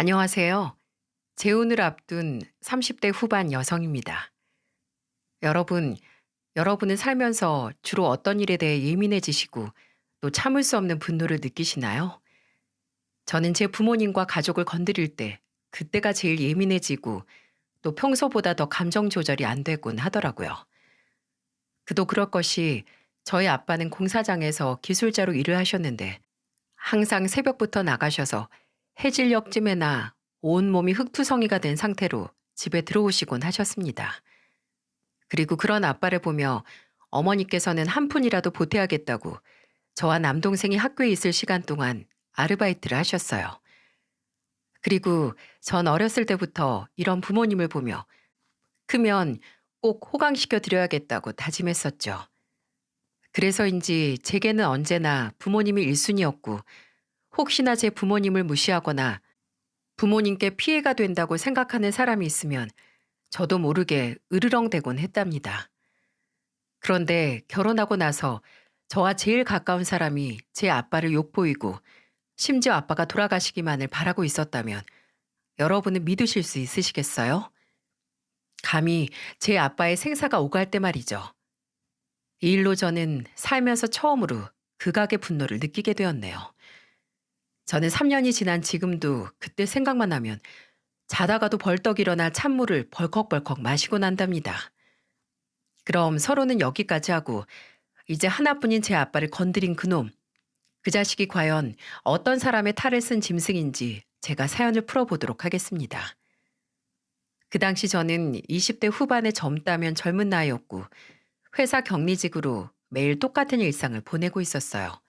안녕하세요. 재혼을 앞둔 30대 후반 여성입니다. 여러분, 여러분은 살면서 주로 어떤 일에 대해 예민해지시고 또 참을 수 없는 분노를 느끼시나요? 저는 제 부모님과 가족을 건드릴 때 그때가 제일 예민해지고 또 평소보다 더 감정 조절이 안 되곤 하더라고요. 그도 그럴 것이 저희 아빠는 공사장에서 기술자로 일을 하셨는데 항상 새벽부터 나가셔서 해질녘쯤에나 온몸이 흙투성이가 된 상태로 집에 들어오시곤 하셨습니다. 그리고 그런 아빠를 보며 어머니께서는 한 푼이라도 보태야겠다고 저와 남동생이 학교에 있을 시간 동안 아르바이트를 하셨어요. 그리고 전 어렸을 때부터 이런 부모님을 보며 크면 꼭 호강시켜 드려야겠다고 다짐했었죠. 그래서인지 제게는 언제나 부모님이 1순위였고 혹시나 제 부모님을 무시하거나 부모님께 피해가 된다고 생각하는 사람이 있으면 저도 모르게 으르렁대곤 했답니다. 그런데 결혼하고 나서 저와 제일 가까운 사람이 제 아빠를 욕보이고 심지어 아빠가 돌아가시기만을 바라고 있었다면 여러분은 믿으실 수 있으시겠어요? 감히 제 아빠의 생사가 오갈 때 말이죠. 이 일로 저는 살면서 처음으로 극악의 분노를 느끼게 되었네요. 저는 3년이 지난 지금도 그때 생각만 하면 자다가도 벌떡 일어나 찬물을 벌컥벌컥 마시고 난답니다. 그럼 서로는 여기까지 하고 이제 하나뿐인 제 아빠를 건드린 그놈, 그 자식이 과연 어떤 사람의 탈을 쓴 짐승인지 제가 사연을 풀어보도록 하겠습니다. 그 당시 저는 20대 후반의 젊다면 젊은 나이였고 회사 격리직으로 매일 똑같은 일상을 보내고 있었어요.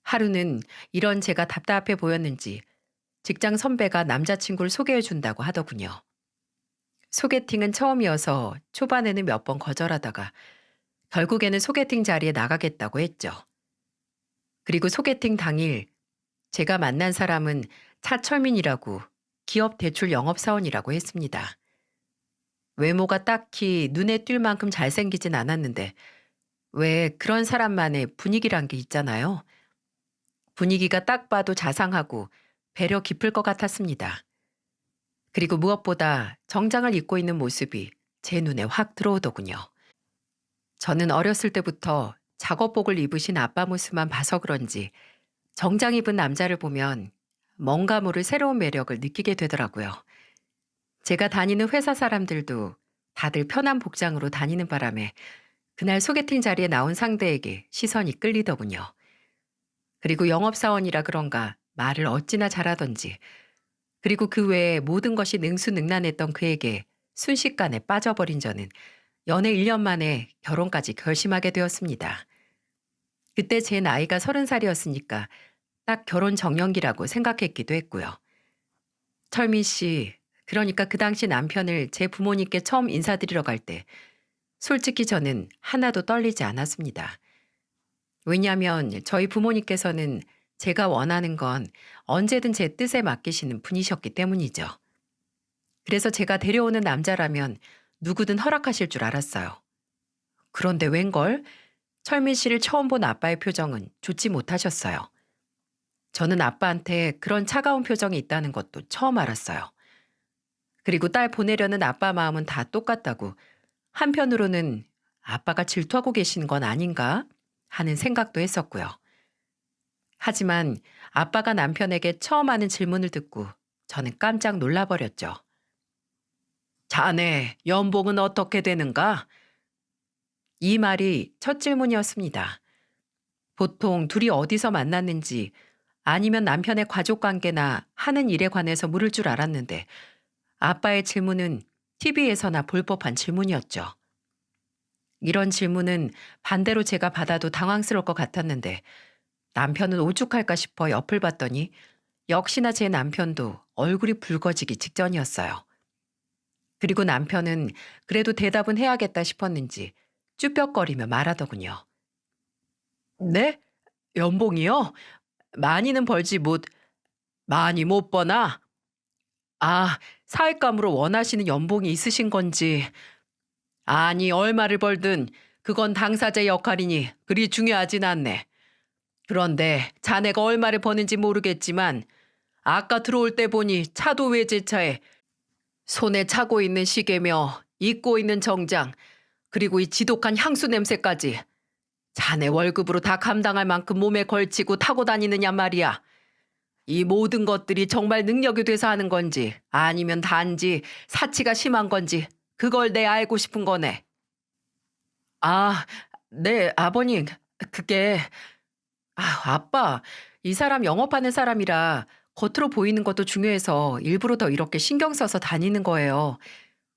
하루는 이런 제가 답답해 보였는지 직장 선배가 남자친구를 소개해 준다고 하더군요. 소개팅은 처음이어서 초반에는 몇 번 거절하다가 결국에는 소개팅 자리에 나가겠다고 했죠. 그리고 소개팅 당일 제가 만난 사람은 차철민이라고 기업 대출 영업사원이라고 했습니다. 외모가 딱히 눈에 띌 만큼 잘생기진 않았는데 왜 그런 사람만의 분위기란 게 있잖아요. 분위기가 딱 봐도 자상하고 배려 깊을 것 같았습니다. 그리고 무엇보다 정장을 입고 있는 모습이 제 눈에 확 들어오더군요. 저는 어렸을 때부터 작업복을 입으신 아빠 모습만 봐서 그런지 정장 입은 남자를 보면 뭔가 모를 새로운 매력을 느끼게 되더라고요. 제가 다니는 회사 사람들도 다들 편한 복장으로 다니는 바람에 그날 소개팅 자리에 나온 상대에게 시선이 끌리더군요. 그리고 영업사원이라 그런가 말을 어찌나 잘하던지 그리고 그 외에 모든 것이 능수능란했던 그에게 순식간에 빠져버린 저는 연애 1년 만에 결혼까지 결심하게 되었습니다. 그때 제 나이가 30살이었으니까 딱 결혼 정년기라고 생각했기도 했고요. 철민 씨, 그러니까 그 당시 남편을 제 부모님께 처음 인사드리러 갈 때 솔직히 저는 하나도 떨리지 않았습니다. 왜냐하면 저희 부모님께서는 제가 원하는 건 언제든 제 뜻에 맡기시는 분이셨기 때문이죠. 그래서 제가 데려오는 남자라면 누구든 허락하실 줄 알았어요. 그런데 웬걸? 철민 씨를 처음 본 아빠의 표정은 좋지 못하셨어요. 저는 아빠한테 그런 차가운 표정이 있다는 것도 처음 알았어요. 그리고 딸 보내려는 아빠 마음은 다 똑같다고 한편으로는 아빠가 질투하고 계신 건 아닌가 하는 생각도 했었고요. 하지만 아빠가 남편에게 처음 하는 질문을 듣고 저는 깜짝 놀라버렸죠. 자네, 연봉은 어떻게 되는가? 이 말이 첫 질문이었습니다. 보통 둘이 어디서 만났는지 아니면 남편의 가족 관계나 하는 일에 관해서 물을 줄 알았는데 아빠의 질문은 TV에서나 볼 법한 질문이었죠. 이런 질문은 반대로 제가 받아도 당황스러울 것 같았는데 남편은 오죽할까 싶어 옆을 봤더니 역시나 제 남편도 얼굴이 붉어지기 직전이었어요. 그리고 남편은 그래도 대답은 해야겠다 싶었는지 쭈뼛거리며 말하더군요. 네? 연봉이요? 많이는 벌지 많이 못 버나? 아, 사익감으로 원하시는 연봉이 있으신 건지. 아니, 얼마를 벌든 그건 당사자의 역할이니 그리 중요하진 않네. 그런데 자네가 얼마를 버는지 모르겠지만 아까 들어올 때 보니 차도 외제차에 손에 차고 있는 시계며 입고 있는 정장, 그리고 이 지독한 향수 냄새까지 자네 월급으로 다 감당할 만큼 몸에 걸치고 타고 다니느냐 말이야. 이 모든 것들이 정말 능력이 돼서 하는 건지 아니면 단지 사치가 심한 건지 그걸 내 알고 싶은 거네. 아, 네, 아버님. 그게 아빠, 이 사람 영업하는 사람이라 겉으로 보이는 것도 중요해서 일부러 더 이렇게 신경 써서 다니는 거예요.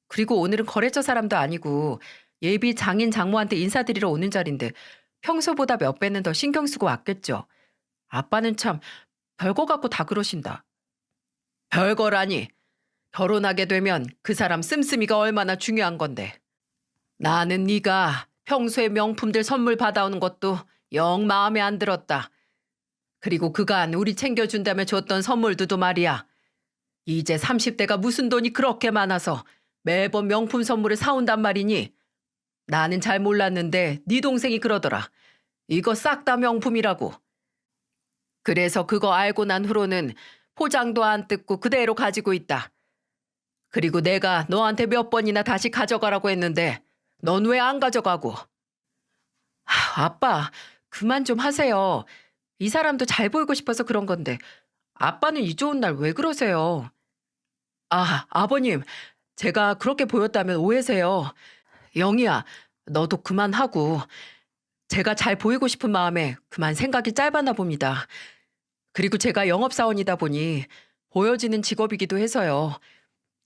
그리고 오늘은 거래처 사람도 아니고 예비 장인 장모한테 인사드리러 오는 자리인데 평소보다 몇 배는 더 신경 쓰고 왔겠죠. 아빠는 참 별거 갖고 다 그러신다. 별거라니. 결혼하게 되면 그 사람 씀씀이가 얼마나 중요한 건데. 나는 네가 평소에 명품들 선물 받아오는 것도 영 마음에 안 들었다. 그리고 그간 우리 챙겨준다며 줬던 선물들도 말이야. 이제 30대가 무슨 돈이 그렇게 많아서 매번 명품 선물을 사온단 말이니? 나는 잘 몰랐는데 네 동생이 그러더라. 이거 싹 다 명품이라고. 그래서 그거 알고 난 후로는 포장도 안 뜯고 그대로 가지고 있다. 그리고 내가 너한테 몇 번이나 다시 가져가라고 했는데 넌 왜 안 가져가고? 아빠, 그만 좀 하세요. 이 사람도 잘 보이고 싶어서 그런 건데 아빠는 이 좋은 날 왜 그러세요? 아버님, 제가 그렇게 보였다면 오해세요. 영희야, 너도 그만하고 제가 잘 보이고 싶은 마음에 그만 생각이 짧았나 봅니다. 그리고 제가 영업사원이다 보니 보여지는 직업이기도 해서요.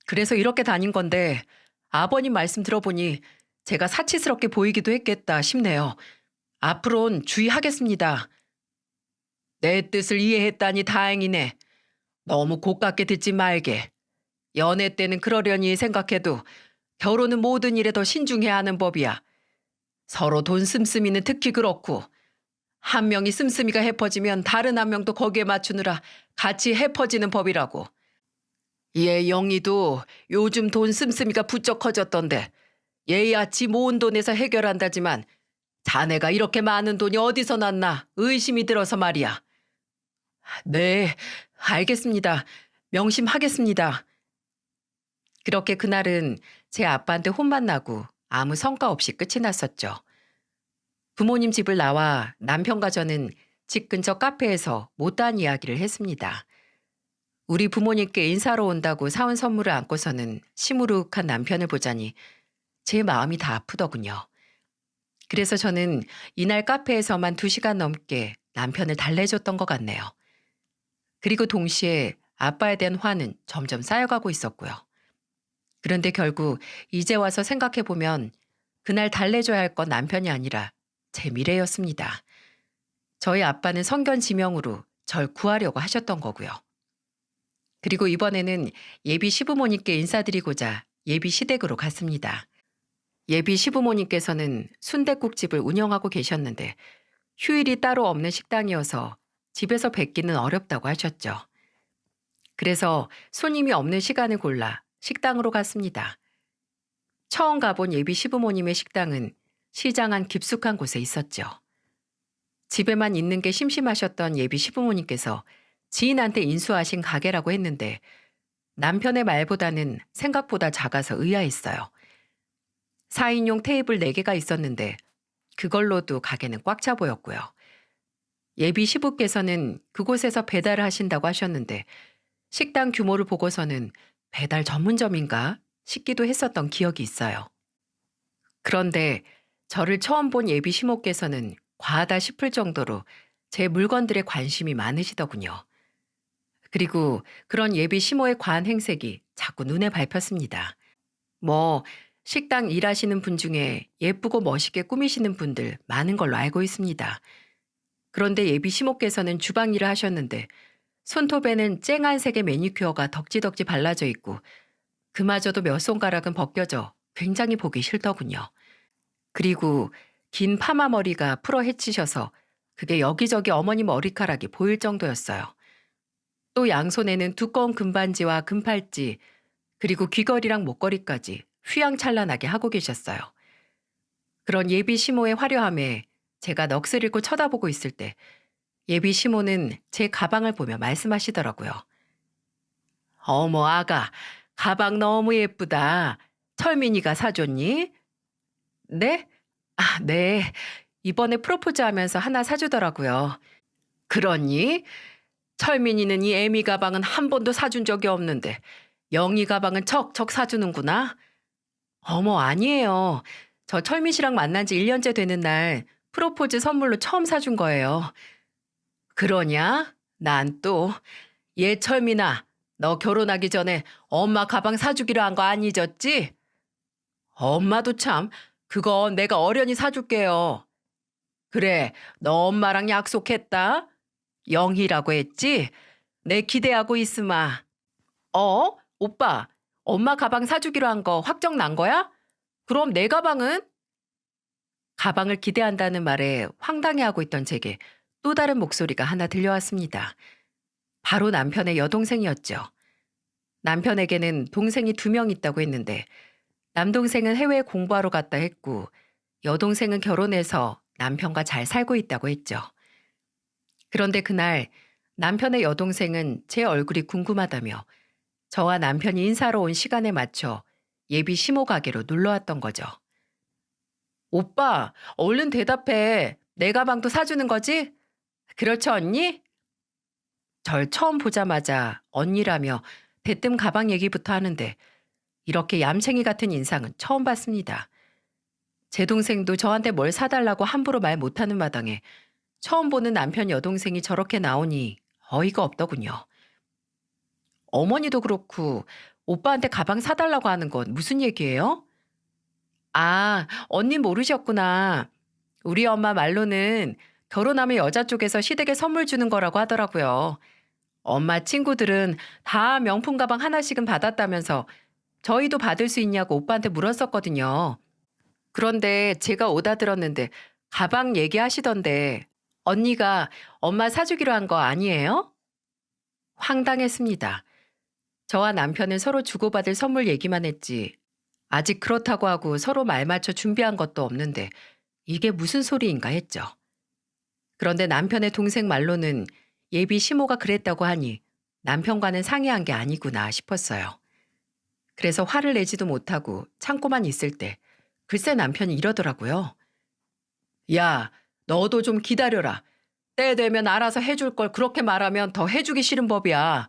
그래서 이렇게 다닌 건데 아버님 말씀 들어보니 제가 사치스럽게 보이기도 했겠다 싶네요. 앞으론 주의하겠습니다. 내 뜻을 이해했다니 다행이네. 너무 고깝게 듣지 말게. 연애 때는 그러려니 생각해도 결혼은 모든 일에 더 신중해야 하는 법이야. 서로 돈 씀씀이는 특히 그렇고 한 명이 씀씀이가 해퍼지면 다른 한 명도 거기에 맞추느라 같이 해퍼지는 법이라고. 얘 영희도 요즘 돈 씀씀이가 부쩍 커졌던데 얘야 지 모은 돈에서 해결한다지만 자네가 이렇게 많은 돈이 어디서 났나 의심이 들어서 말이야. 네, 알겠습니다. 명심하겠습니다. 그렇게 그날은 제 아빠한테 혼만 나고 아무 성과 없이 끝이 났었죠. 부모님 집을 나와 남편과 저는 집 근처 카페에서 못다한 이야기를 했습니다. 우리 부모님께 인사로 온다고 사온 선물을 안고서는 시무룩한 남편을 보자니 제 마음이 다 아프더군요. 그래서 저는 이날 카페에서만 2시간 넘게 남편을 달래줬던 것 같네요. 그리고 동시에 아빠에 대한 화는 점점 쌓여가고 있었고요. 그런데 결국 이제 와서 생각해보면 그날 달래줘야 할 건 남편이 아니라 제 미래였습니다. 저희 아빠는 성견 지명으로 절 구하려고 하셨던 거고요. 그리고 이번에는 예비 시부모님께 인사드리고자 예비 시댁으로 갔습니다. 예비 시부모님께서는 순댓국집을 운영하고 계셨는데 휴일이 따로 없는 식당이어서 집에서 뵙기는 어렵다고 하셨죠. 그래서 손님이 없는 시간을 골라 식당으로 갔습니다. 처음 가본 예비 시부모님의 식당은 시장 안 깊숙한 곳에 있었죠. 집에만 있는 게 심심하셨던 예비 시부모님께서 지인한테 인수하신 가게라고 했는데 남편의 말보다는 생각보다 작아서 의아했어요. 4인용 테이블 4개가 있었는데 그걸로도 가게는 꽉 차 보였고요. 예비 시부께서는 그곳에서 배달을 하신다고 하셨는데 식당 규모를 보고서는 배달 전문점인가 싶기도 했었던 기억이 있어요. 그런데 저를 처음 본 예비 시모께서는 과하다 싶을 정도로 제 물건들에 관심이 많으시더군요. 그리고 그런 예비 시모의 과한 행색이 자꾸 눈에 밟혔습니다. 뭐 식당 일하시는 분 중에 예쁘고 멋있게 꾸미시는 분들 많은 걸로 알고 있습니다. 그런데 예비 시모께서는 주방 일을 하셨는데 손톱에는 쨍한 색의 매니큐어가 덕지덕지 발라져 있고 그마저도 몇 손가락은 벗겨져 굉장히 보기 싫더군요. 그리고 긴 파마 머리가 풀어 헤치셔서 그게 여기저기 어머니 머리카락이 보일 정도였어요. 또 양손에는 두꺼운 금반지와 금팔찌 그리고 귀걸이랑 목걸이까지 휘황찬란하게 하고 계셨어요. 그런 예비 시모의 화려함에 제가 넋을 잃고 쳐다보고 있을 때 예비 시모는 제 가방을 보며 말씀하시더라고요. 어머, 아가, 가방 너무 예쁘다. 철민이가 사줬니? 네? 아, 네. 이번에 프로포즈 하면서 하나 사주더라고요. 그러니? 철민이는 이 애미 가방은 한 번도 사준 적이 없는데, 영희 가방은 척척 사주는구나? 어머, 아니에요. 저 철민 씨랑 만난 지 1년째 되는 날, 프로포즈 선물로 처음 사준 거예요. 그러냐? 난 또, 얘 철민아, 너 결혼하기 전에 엄마 가방 사주기로 한 거 안 잊었지? 엄마도 참, 그거 내가 어련히 사줄게요. 그래, 너 엄마랑 약속했다? 영희라고 했지? 내 기대하고 있으마. 오빠, 엄마 가방 사주기로 한 거 확정 난 거야? 그럼 내 가방은? 가방을 기대한다는 말에 황당해하고 있던 제게 또 다른 목소리가 하나 들려왔습니다. 바로 남편의 여동생이었죠. 남편에게는 동생이 2명 있다고 했는데 남동생은 해외에 공부하러 갔다 했고 여동생은 결혼해서 남편과 잘 살고 있다고 했죠. 그런데 그날 남편의 여동생은 제 얼굴이 궁금하다며 저와 남편이 인사하러 온 시간에 맞춰 예비 시모 가게로 놀러 왔던 거죠. 오빠, 얼른 대답해. 내 가방도 사주는 거지? 그렇죠, 언니? 절 처음 보자마자 언니라며 대뜸 가방 얘기부터 하는데 이렇게 얌생이 같은 인상은 처음 봤습니다. 제 동생도 저한테 뭘 사달라고 함부로 말 못하는 마당에 처음 보는 남편 여동생이 저렇게 나오니 어이가 없더군요. 어머니도 그렇고 오빠한테 가방 사달라고 하는 건 무슨 얘기예요? 아, 언니 모르셨구나. 우리 엄마 말로는 결혼하면 여자 쪽에서 시댁에 선물 주는 거라고 하더라고요. 엄마 친구들은 다 명품 가방 하나씩은 받았다면서 저희도 받을 수 있냐고 오빠한테 물었었거든요. 그런데 제가 오다 들었는데 가방 얘기하시던데 언니가 엄마 사주기로 한 거 아니에요? 황당했습니다. 저와 남편은 서로 주고받을 선물 얘기만 했지. 아직 그렇다고 하고 서로 말 맞춰 준비한 것도 없는데 이게 무슨 소리인가 했죠. 그런데 남편의 동생 말로는 예비 시모가 그랬다고 하니 남편과는 상의한 게 아니구나 싶었어요. 그래서 화를 내지도 못하고 참고만 있을 때 글쎄 남편이 이러더라고요. 야, 너도 좀 기다려라. 때 되면 알아서 해줄 걸 그렇게 말하면 더 해주기 싫은 법이야.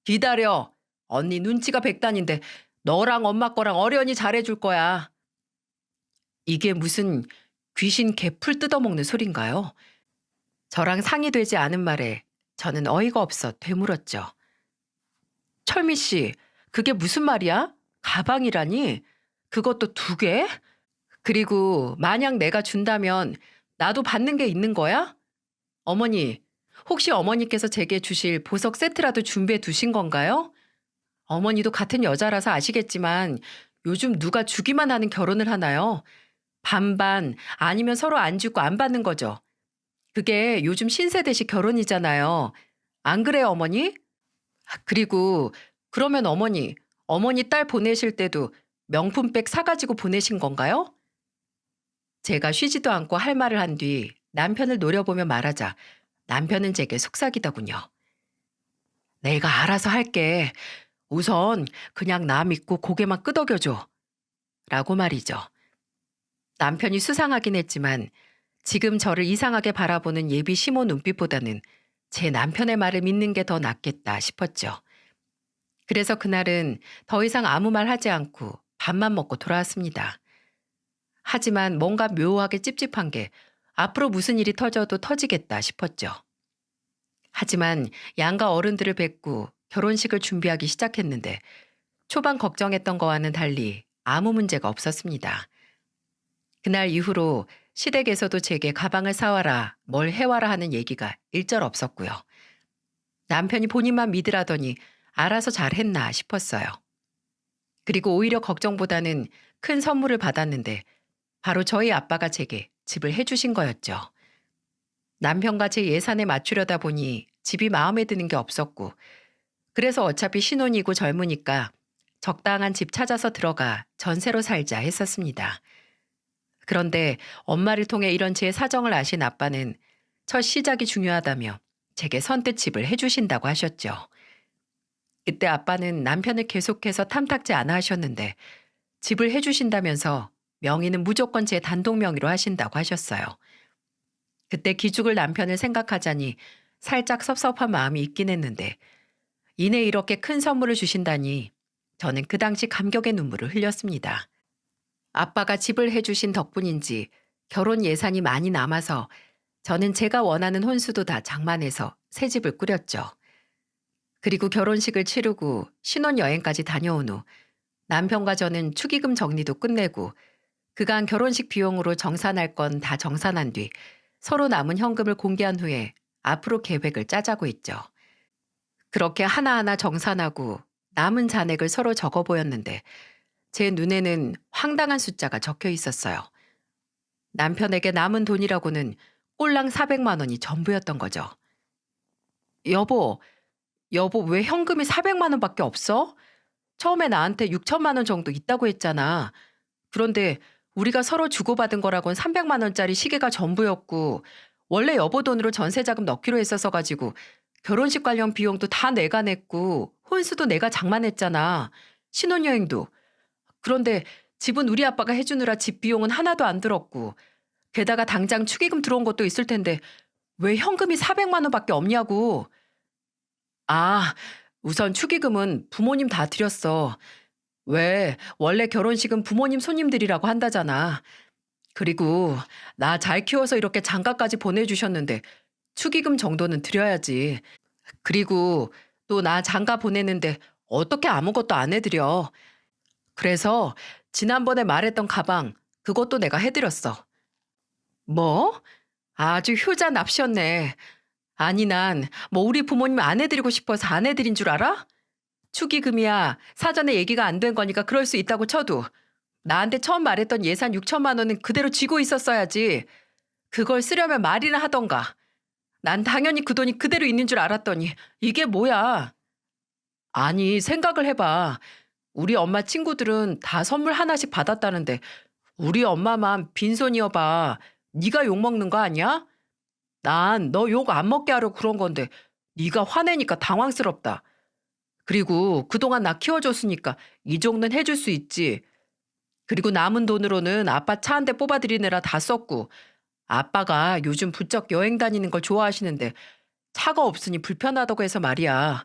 기다려. 언니 눈치가 백단인데 너랑 엄마 거랑 어련히 잘해줄 거야. 이게 무슨 귀신 개 풀 뜯어먹는 소린가요? 저랑 상의되지 않은 말에 저는 어이가 없어 되물었죠. 철미 씨, 그게 무슨 말이야? 가방이라니? 그것도 2개? 그리고 만약 내가 준다면 나도 받는 게 있는 거야? 어머니, 혹시 어머니께서 제게 주실 보석 세트라도 준비해 두신 건가요? 어머니도 같은 여자라서 아시겠지만 요즘 누가 주기만 하는 결혼을 하나요? 반반 아니면 서로 안 주고 안 받는 거죠. 그게 요즘 신세대식 결혼이잖아요. 안 그래요, 어머니? 그리고 그러면 어머니 딸 보내실 때도 명품백 사가지고 보내신 건가요? 제가 쉬지도 않고 할 말을 한 뒤 남편을 노려보며 말하자 남편은 제게 속삭이더군요. 내가 알아서 할게. 우선 그냥 나 믿고 고개만 끄덕여줘. 라고 말이죠. 남편이 수상하긴 했지만 지금 저를 이상하게 바라보는 예비 시모 눈빛보다는 제 남편의 말을 믿는 게 더 낫겠다 싶었죠. 그래서 그날은 더 이상 아무 말 하지 않고 밥만 먹고 돌아왔습니다. 하지만 뭔가 묘하게 찝찝한 게 앞으로 무슨 일이 터져도 터지겠다 싶었죠. 하지만 양가 어른들을 뵙고 결혼식을 준비하기 시작했는데 초반 걱정했던 거와는 달리 아무 문제가 없었습니다. 그날 이후로 시댁에서도 제게 가방을 사와라, 뭘 해와라 하는 얘기가 일절 없었고요. 남편이 본인만 믿으라더니 알아서 잘했나 싶었어요. 그리고 오히려 걱정보다는 큰 선물을 받았는데 바로 저희 아빠가 제게 집을 해주신 거였죠. 남편과 제 예산에 맞추려다 보니 집이 마음에 드는 게 없었고 그래서 어차피 신혼이고 젊으니까 적당한 집 찾아서 들어가 전세로 살자 했었습니다. 그런데 엄마를 통해 이런 제 사정을 아신 아빠는 첫 시작이 중요하다며 제게 선뜻 집을 해주신다고 하셨죠. 그때 아빠는 남편을 계속해서 탐탁지 않아 하셨는데 집을 해주신다면서 명의는 무조건 제 단독 명의로 하신다고 하셨어요. 그때 기죽을 남편을 생각하자니 살짝 섭섭한 마음이 있긴 했는데 이내 이렇게 큰 선물을 주신다니 저는 그 당시 감격의 눈물을 흘렸습니다. 아빠가 집을 해주신 덕분인지 결혼 예산이 많이 남아서 저는 제가 원하는 혼수도 다 장만해서 새 집을 꾸렸죠. 그리고 결혼식을 치르고 신혼여행까지 다녀온 후 남편과 저는 축의금 정리도 끝내고 그간 결혼식 비용으로 정산할 건 다 정산한 뒤 서로 남은 현금을 공개한 후에 앞으로 계획을 짜자고 했죠. 그렇게 하나하나 정산하고 남은 잔액을 서로 적어 보였는데 제 눈에는 황당한 숫자가 적혀 있었어요. 남편에게 남은 돈이라고는 꼴랑 400만 원이 전부였던 거죠. 여보, 여보 왜 현금이 400만 원밖에 없어? 처음에 나한테 6천만 원 정도 있다고 했잖아. 그런데 우리가 서로 주고받은 거라곤 300만 원짜리 시계가 전부였고 원래 여보 돈으로 전세 자금 넣기로 했었어 가지고 결혼식 관련 비용도 다 내가 냈고 혼수도 내가 장만했잖아. 신혼여행도. 그런데 집은 우리 아빠가 해주느라 집 비용은 하나도 안 들었고 게다가 당장 축의금 들어온 것도 있을 텐데 왜 현금이 400만 원밖에 없냐고. 아, 우선 축의금은 부모님 다 드렸어. 왜 원래 결혼식은 부모님 손님들이라고 한다잖아. 그리고 나 잘 키워서 이렇게 장가까지 보내주셨는데 축의금 정도는 드려야지. 그리고 또 나 장가 보내는데 어떻게 아무것도 안 해드려. 그래서 지난번에 말했던 가방 그것도 내가 해드렸어. 뭐? 아주 효자 납셨네. 아니 난 뭐 우리 부모님 안 해드리고 싶어서 안 해드린 줄 알아? 축의금이야 사전에 얘기가 안 된 거니까 그럴 수 있다고 쳐도 나한테 처음 말했던 예산 6천만 원은 그대로 쥐고 있었어야지. 그걸 쓰려면 말이나 하던가. 난 당연히 그 돈이 그대로 있는 줄 알았더니 이게 뭐야. 아니 생각을 해봐. 우리 엄마 친구들은 다 선물 하나씩 받았다는데 우리 엄마만 빈손이어봐. 네가 욕먹는 거 아니야? 난 너 욕 안 먹게 하려고 그런 건데 네가 화내니까 당황스럽다. 그리고 그동안 나 키워줬으니까 이 정도는 해줄 수 있지. 그리고 남은 돈으로는 아빠 차 한 대 뽑아드리느라 다 썼고 아빠가 요즘 부쩍 여행 다니는 걸 좋아하시는데 차가 없으니 불편하다고 해서 말이야.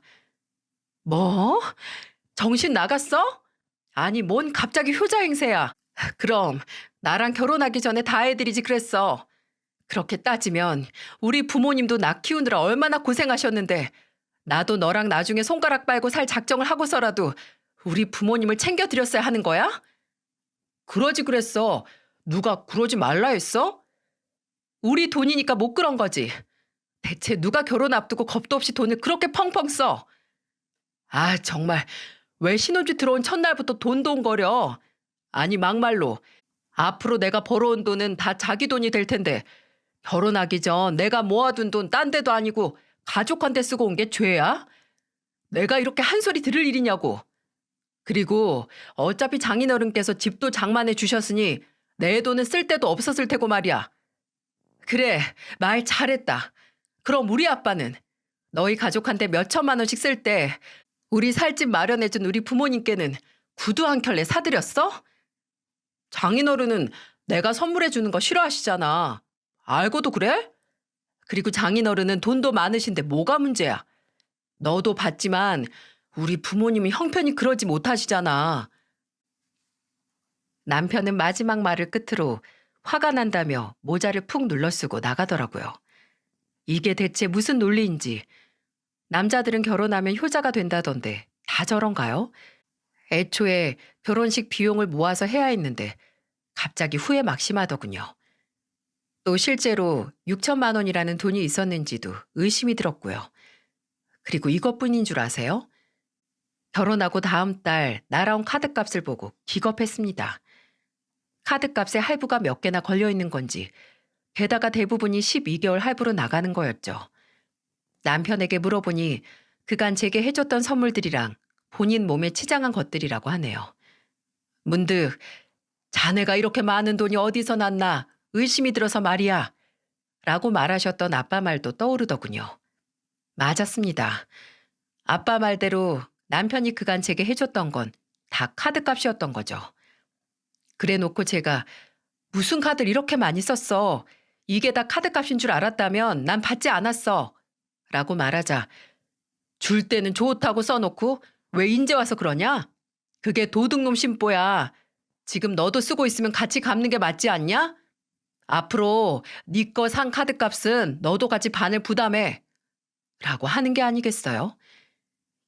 뭐? 정신 나갔어? 아니 뭔 갑자기 효자 행세야. 그럼 나랑 결혼하기 전에 다 해드리지 그랬어. 그렇게 따지면 우리 부모님도 나 키우느라 얼마나 고생하셨는데 나도 너랑 나중에 손가락 빨고 살 작정을 하고서라도 우리 부모님을 챙겨드렸어야 하는 거야? 그러지 그랬어. 누가 그러지 말라 했어? 우리 돈이니까 못 그런 거지. 대체 누가 결혼 앞두고 겁도 없이 돈을 그렇게 펑펑 써? 아, 정말. 왜 신혼집 들어온 첫날부터 돈돈거려? 아니, 막말로. 앞으로 내가 벌어온 돈은 다 자기 돈이 될 텐데, 결혼하기 전 내가 모아둔 돈 딴 데도 아니고 가족한테 쓰고 온 게 죄야? 내가 이렇게 한 소리 들을 일이냐고. 그리고 어차피 장인어른께서 집도 장만해 주셨으니 내 돈은 쓸 데도 없었을 테고 말이야. 그래, 말 잘했다. 그럼 우리 아빠는 너희 가족한테 몇 천만 원씩 쓸 때 우리 살 집 마련해준 우리 부모님께는 구두 한 켤레 사드렸어? 장인어른은 내가 선물해 주는 거 싫어하시잖아. 알고도 그래? 그리고 장인어른은 돈도 많으신데 뭐가 문제야? 너도 봤지만 우리 부모님은 형편이 그러지 못하시잖아. 남편은 마지막 말을 끝으로 화가 난다며 모자를 푹 눌러쓰고 나가더라고요. 이게 대체 무슨 논리인지. 남자들은 결혼하면 효자가 된다던데 다 저런가요? 애초에 결혼식 비용을 모아서 해야 했는데 갑자기 후회 막심하더군요. 또 실제로 6천만 원이라는 돈이 있었는지도 의심이 들었고요. 그리고 이것뿐인 줄 아세요? 결혼하고 다음 달 날아온 카드값을 보고 기겁했습니다. 카드값에 할부가 몇 개나 걸려 있는 건지 게다가 대부분이 12개월 할부로 나가는 거였죠. 남편에게 물어보니 그간 제게 해줬던 선물들이랑 본인 몸에 치장한 것들이라고 하네요. 문득 자네가 이렇게 많은 돈이 어디서 났나 의심이 들어서 말이야 라고 말하셨던 아빠 말도 떠오르더군요. 맞았습니다. 아빠 말대로 남편이 그간 제게 해줬던 건 다 카드값이었던 거죠. 그래 놓고 제가 무슨 카드를 이렇게 많이 썼어. 이게 다 카드값인 줄 알았다면 난 받지 않았어. 라고 말하자 줄 때는 좋다고 써놓고 왜 인제 와서 그러냐? 그게 도둑놈 심보야. 지금 너도 쓰고 있으면 같이 갚는 게 맞지 않냐? 앞으로 네 거 산 카드값은 너도 같이 반을 부담해. 라고 하는 게 아니겠어요?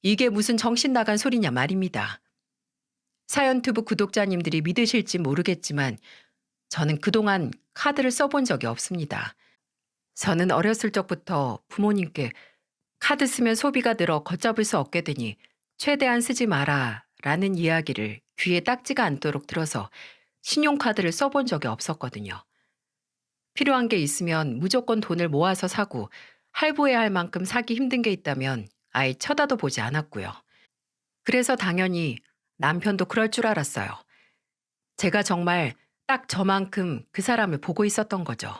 이게 무슨 정신 나간 소리냐 말입니다. 사연투브 구독자님들이 믿으실지 모르겠지만 저는 그동안 카드를 써본 적이 없습니다. 저는 어렸을 적부터 부모님께 카드 쓰면 소비가 늘어 걷잡을 수 없게 되니 최대한 쓰지 마라 라는 이야기를 귀에 딱지가 않도록 들어서 신용카드를 써본 적이 없었거든요. 필요한 게 있으면 무조건 돈을 모아서 사고 할부해야 할 만큼 사기 힘든 게 있다면 아예 쳐다도 보지 않았고요. 그래서 당연히 남편도 그럴 줄 알았어요. 제가 정말 딱 저만큼 그 사람을 보고 있었던 거죠.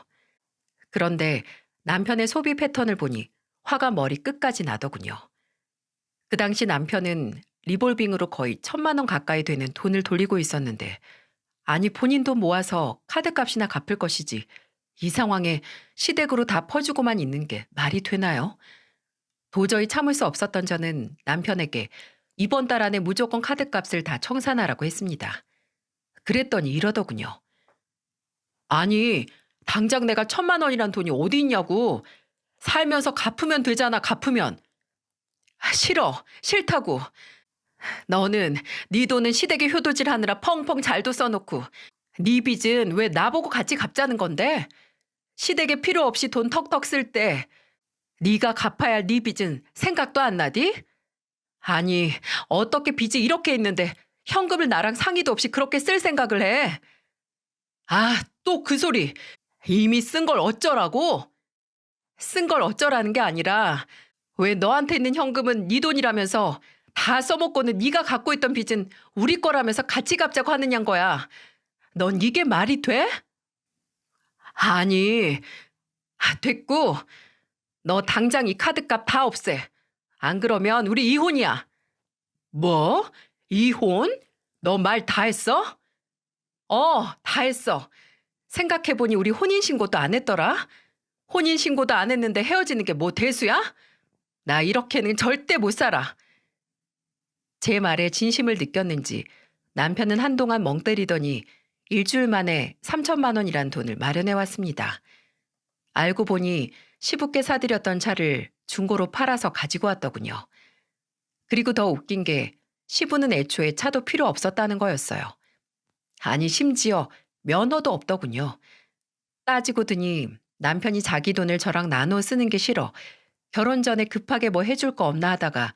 그런데 남편의 소비 패턴을 보니 화가 머리 끝까지 나더군요. 그 당시 남편은 리볼빙으로 거의 1,000만 원 가까이 되는 돈을 돌리고 있었는데 아니 본인 돈 모아서 카드값이나 갚을 것이지 이 상황에 시댁으로 다 퍼주고만 있는 게 말이 되나요? 도저히 참을 수 없었던 저는 남편에게 이번 달 안에 무조건 카드값을 다 청산하라고 했습니다. 그랬더니 이러더군요. 아니 당장 내가 1,000만 원이란 돈이 어디 있냐고. 살면서 갚으면 되잖아 갚으면. 싫어 싫다고. 너는 네 돈은 시댁에 효도질 하느라 펑펑 잘도 써놓고 네 빚은 왜 나보고 같이 갚자는 건데? 시댁에 필요 없이 돈 턱턱 쓸 때 네가 갚아야 할 네 빚은 생각도 안 나디? 아니 어떻게 빚이 이렇게 있는데 현금을 나랑 상의도 없이 그렇게 쓸 생각을 해? 아, 또 그 소리. 이미 쓴 걸 어쩌라고? 쓴 걸 어쩌라는 게 아니라 왜 너한테 있는 현금은 네 돈이라면서 다 써먹고는 네가 갖고 있던 빚은 우리 거라면서 같이 갚자고 하느냐는 거야. 넌 이게 말이 돼? 아니, 됐고. 너 당장 이 카드값 다 없애. 안 그러면 우리 이혼이야. 뭐? 이혼? 너 말 다 했어? 다 했어. 생각해보니 우리 혼인신고도 안 했더라. 혼인신고도 안 했는데 헤어지는 게 뭐 대수야? 나 이렇게는 절대 못 살아. 제 말에 진심을 느꼈는지 남편은 한동안 멍 때리더니 일주일 만에 3,000만 원이란 돈을 마련해 왔습니다. 알고 보니 시부께 사들였던 차를 중고로 팔아서 가지고 왔더군요. 그리고 더 웃긴 게 시부는 애초에 차도 필요 없었다는 거였어요. 아니 심지어 면허도 없더군요. 따지고 드니 남편이 자기 돈을 저랑 나눠 쓰는 게 싫어 결혼 전에 급하게 뭐 해줄 거 없나 하다가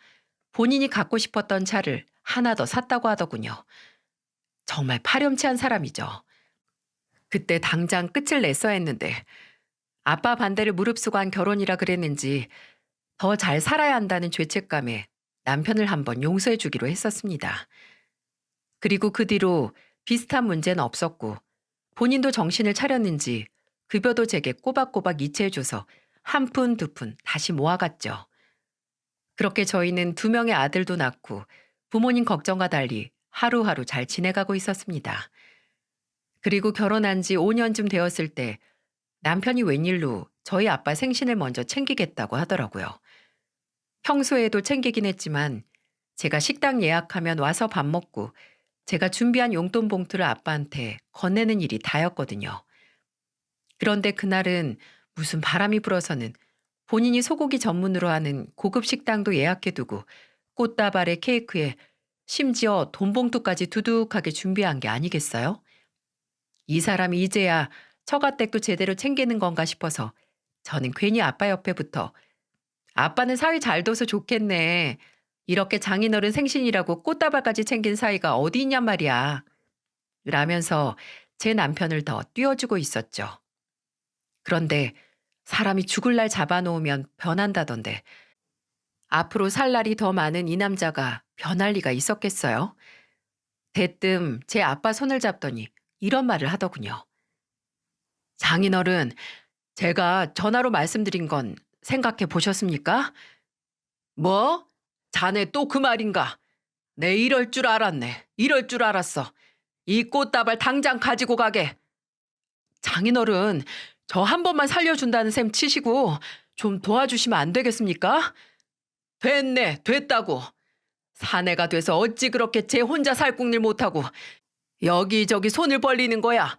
본인이 갖고 싶었던 차를 하나 더 샀다고 하더군요. 정말 파렴치한 사람이죠. 그때 당장 끝을 냈어야 했는데 아빠 반대를 무릅쓰고 한 결혼이라 그랬는지 더 잘 살아야 한다는 죄책감에 남편을 한번 용서해 주기로 했었습니다. 그리고 그 뒤로 비슷한 문제는 없었고 본인도 정신을 차렸는지 급여도 제게 꼬박꼬박 이체해줘서 한 푼 두 푼 다시 모아갔죠. 그렇게 저희는 2명의 아들도 낳고 부모님 걱정과 달리 하루하루 잘 지내가고 있었습니다. 그리고 결혼한 지 5년쯤 되었을 때 남편이 웬일로 저희 아빠 생신을 먼저 챙기겠다고 하더라고요. 평소에도 챙기긴 했지만 제가 식당 예약하면 와서 밥 먹고 제가 준비한 용돈 봉투를 아빠한테 건네는 일이 다였거든요. 그런데 그날은 무슨 바람이 불어서는 본인이 소고기 전문으로 하는 고급 식당도 예약해두고 꽃다발에 케이크에 심지어 돈 봉투까지 두둑하게 준비한 게 아니겠어요? 이 사람이 이제야 처가댁도 제대로 챙기는 건가 싶어서 저는 괜히 아빠 옆에 붙어 아빠는 사위 잘 둬서 좋겠네. 이렇게 장인어른 생신이라고 꽃다발까지 챙긴 사이가 어디 있냔 말이야. 라면서 제 남편을 더 띄워주고 있었죠. 그런데 사람이 죽을 날 잡아놓으면 변한다던데 앞으로 살 날이 더 많은 이 남자가 변할 리가 있었겠어요? 대뜸 제 아빠 손을 잡더니 이런 말을 하더군요. 장인어른, 제가 전화로 말씀드린 건 생각해 보셨습니까? 뭐? 자네 또 그 말인가? 내 이럴 줄 알았네. 이럴 줄 알았어. 이 꽃다발 당장 가지고 가게. 장인어른, 저 한 번만 살려준다는 셈 치시고 좀 도와주시면 안 되겠습니까? 됐네, 됐다고. 사내가 돼서 어찌 그렇게 제 혼자 살궁일 못하고 여기저기 손을 벌리는 거야.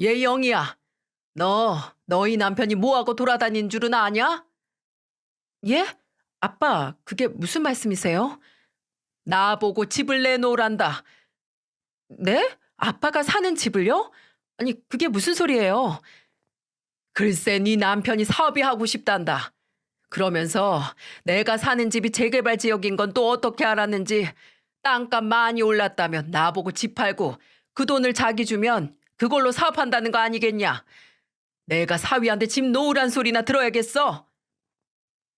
얘 영희야, 너희 남편이 뭐하고 돌아다닌 줄은 아냐? 예? 아빠, 그게 무슨 말씀이세요? 나보고 집을 내놓으란다. 네? 아빠가 사는 집을요? 아니, 그게 무슨 소리예요? 글쎄, 네 남편이 사업이 하고 싶단다. 그러면서 내가 사는 집이 재개발 지역인 건 또 어떻게 알았는지 땅값 많이 올랐다면 나보고 집 팔고 그 돈을 자기 주면 그걸로 사업한다는 거 아니겠냐? 내가 사위한테 집 놓으란 소리나 들어야겠어?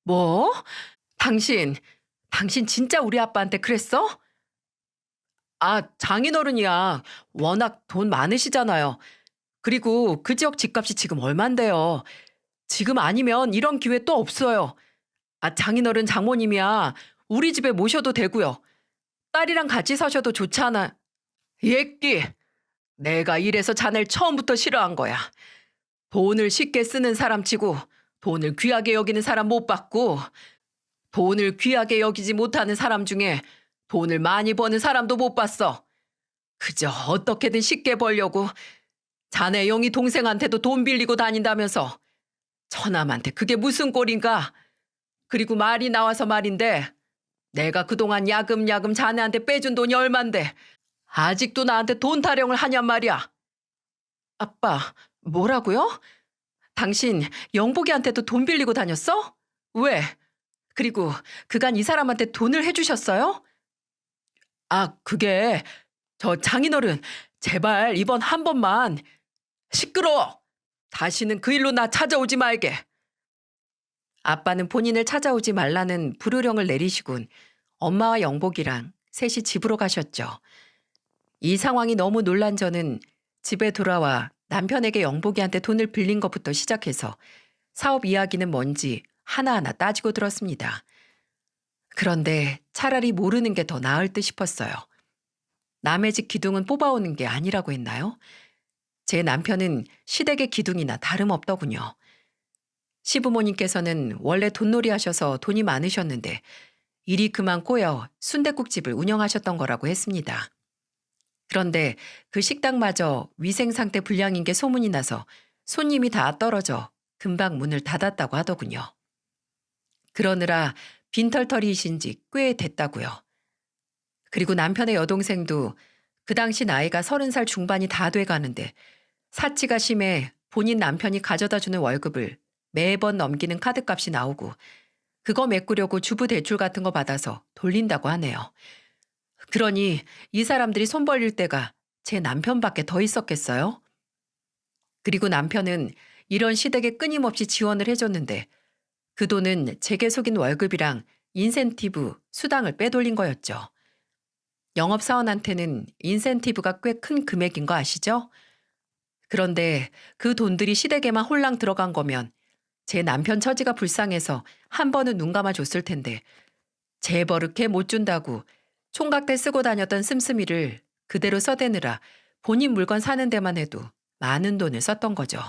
뭐? 당신, 당신 진짜 우리 아빠한테 그랬어? 아, 장인어른이야. 워낙 돈 많으시잖아요. 그리고 그 지역 집값이 지금 얼만데요. 지금 아니면 이런 기회 또 없어요. 아, 장인어른 장모님이야. 우리 집에 모셔도 되고요. 딸이랑 같이 사셔도 좋잖아. 예끼, 내가 이래서 자네를 처음부터 싫어한 거야. 돈을 쉽게 쓰는 사람 치고 돈을 귀하게 여기는 사람 못 봤고 돈을 귀하게 여기지 못하는 사람 중에 돈을 많이 버는 사람도 못 봤어. 그저 어떻게든 쉽게 벌려고 자네 영희 동생한테도 돈 빌리고 다닌다면서 처남한테 그게 무슨 꼴인가? 그리고 말이 나와서 말인데 내가 그동안 야금야금 자네한테 빼준 돈이 얼만데 아직도 나한테 돈 타령을 하냔 말이야. 아빠, 뭐라고요? 당신 영복이한테도 돈 빌리고 다녔어? 왜? 그리고 그간 이 사람한테 돈을 해주셨어요? 아, 그게 저 장인어른, 제발 이번 한 번만. 시끄러워! 다시는 그 일로 나 찾아오지 말게. 아빠는 본인을 찾아오지 말라는 불효령을 내리시곤 엄마와 영복이랑 셋이 집으로 가셨죠. 이 상황이 너무 놀란 저는 집에 돌아와 남편에게 영복이한테 돈을 빌린 것부터 시작해서 사업 이야기는 뭔지 하나하나 따지고 들었습니다. 그런데 차라리 모르는 게 더 나을 듯 싶었어요. 남의 집 기둥은 뽑아오는 게 아니라고 했나요? 제 남편은 시댁의 기둥이나 다름없더군요. 시부모님께서는 원래 돈놀이 하셔서 돈이 많으셨는데 일이 그만 꼬여 순댓국집을 운영하셨던 거라고 했습니다. 그런데 그 식당마저 위생 상태 불량인 게 소문이 나서 손님이 다 떨어져 금방 문을 닫았다고 하더군요. 그러느라 빈털터리이신 지 꽤 됐다고요. 그리고 남편의 여동생도 그 당시 나이가 30살 중반이 다 돼가는데 사치가 심해 본인 남편이 가져다 주는 월급을 매번 넘기는 카드값이 나오고 그거 메꾸려고 주부 대출 같은 거 받아서 돌린다고 하네요. 그러니 이 사람들이 손 벌릴 때가 제 남편밖에 더 있었겠어요? 그리고 남편은 이런 시댁에 끊임없이 지원을 해줬는데 그 돈은 제게 속인 월급이랑 인센티브, 수당을 빼돌린 거였죠. 영업사원한테는 인센티브가 꽤 큰 금액인 거 아시죠? 그런데 그 돈들이 시댁에만 홀랑 들어간 거면 제 남편 처지가 불쌍해서 한 번은 눈 감아줬을 텐데 재버릇해 못 준다고 총각대 쓰고 다녔던 씀씀이를 그대로 써대느라 본인 물건 사는 데만 해도 많은 돈을 썼던 거죠.